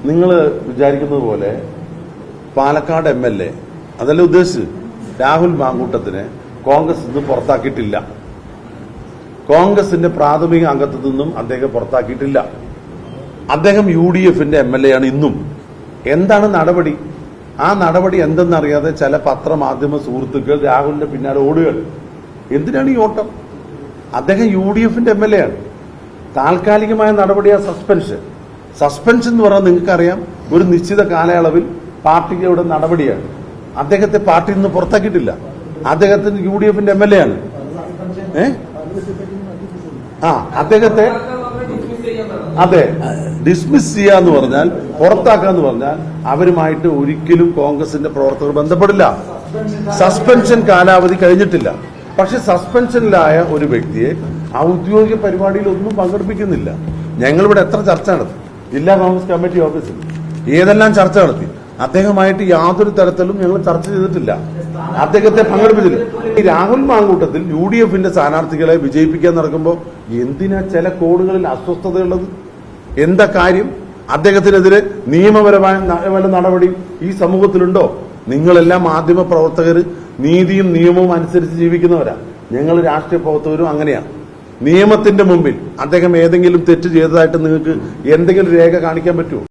നിങ്ങൾ വിചാരിക്കുന്നത് പോലെ പാലക്കാട് MLA അതല്ല ഉദ്ദേശിച്ച് രാഹുൽ മാങ്കൂട്ടത്തിനെ കോൺഗ്രസ് നിന്ന് പുറത്താക്കിയിട്ടില്ല. കോൺഗ്രസിന്റെ പ്രാഥമിക അംഗത്വത്തിൽ നിന്നും അദ്ദേഹം പുറത്താക്കിയിട്ടില്ല. അദ്ദേഹം UDFന്റെ MLA ആണ് ഇന്നും. എന്താണ് നടപടി? ആ നടപടി എന്തെന്നറിയാതെ ചില പത്രമാധ്യമ സുഹൃത്തുക്കൾ രാഹുലിന്റെ പിന്നാലെ ഓടുകയാണ്. എന്തിനാണ് ഈ ഓട്ടം? അദ്ദേഹം UDFന്റെ MLA ആണ്. താൽക്കാലികമായ നടപടിയാണ് സസ്പെൻഷൻ എന്ന് പറഞ്ഞാൽ നിങ്ങൾക്കറിയാം, ഒരു നിശ്ചിത കാലയളവിൽ പാർട്ടിയുടെ നടപടിയാണ്. അദ്ദേഹത്തെ പാർട്ടിയിൽ നിന്ന് പുറത്താക്കിയിട്ടില്ല. അദ്ദേഹത്തിന് UDFന്റെ MLA ആണ്. അദ്ദേഹത്തെ അതെ ഡിസ്മിസ് ചെയ്യാന്ന് പറഞ്ഞാൽ, പുറത്താക്കാന്ന് പറഞ്ഞാൽ അവരുമായിട്ട് ഒരിക്കലും കോൺഗ്രസിന്റെ പ്രവർത്തകർ ബന്ധപ്പെടില്ല. സസ്പെൻഷൻ കാലാവധി കഴിഞ്ഞിട്ടില്ല. പക്ഷെ സസ്പെൻഷനിലായ ഒരു വ്യക്തിയെ ഔദ്യോഗിക പരിപാടിയിൽ ഒന്നും പങ്കെടുപ്പിക്കുന്നില്ല. ഞങ്ങളിവിടെ എത്ര ചർച്ച നടത്തി ജില്ലാ കോൺഗ്രസ് കമ്മിറ്റി ഓഫീസിൽ, ഏതെല്ലാം ചർച്ച നടത്തി. അദ്ദേഹമായിട്ട് യാതൊരു തരത്തിലും ഞങ്ങൾ ചർച്ച ചെയ്തിട്ടില്ല. അദ്ദേഹത്തെ പങ്കെടുപ്പിച്ചില്ല. ഈ രാഹുൽ മാങ്കൂട്ടത്തിൽ UDFന്റെ സ്ഥാനാർത്ഥികളെ വിജയിപ്പിക്കാൻ നടക്കുമ്പോൾ എന്തിനാ ചില കോണുകളിൽ അസ്വസ്ഥതയുള്ളത്? എന്താ കാര്യം? അദ്ദേഹത്തിനെതിരെ നിയമപരമായ വല്ല നടപടി ഈ സമൂഹത്തിലുണ്ടോ? നിങ്ങളെല്ലാം മാധ്യമ പ്രവർത്തകർ നീതിയും നിയമവും അനുസരിച്ച് ജീവിക്കുന്നവരാ. ഞങ്ങൾ രാഷ്ട്രീയ പ്രവർത്തകരും അങ്ങനെയാണ്. നിയമത്തിന്റെ മുമ്പിൽ അദ്ദേഹം ഏതെങ്കിലും തെറ്റ് ചെയ്തതായിട്ട് നിങ്ങൾക്ക് എന്തെങ്കിലും രേഖ കാണിക്കാൻ പറ്റുമോ?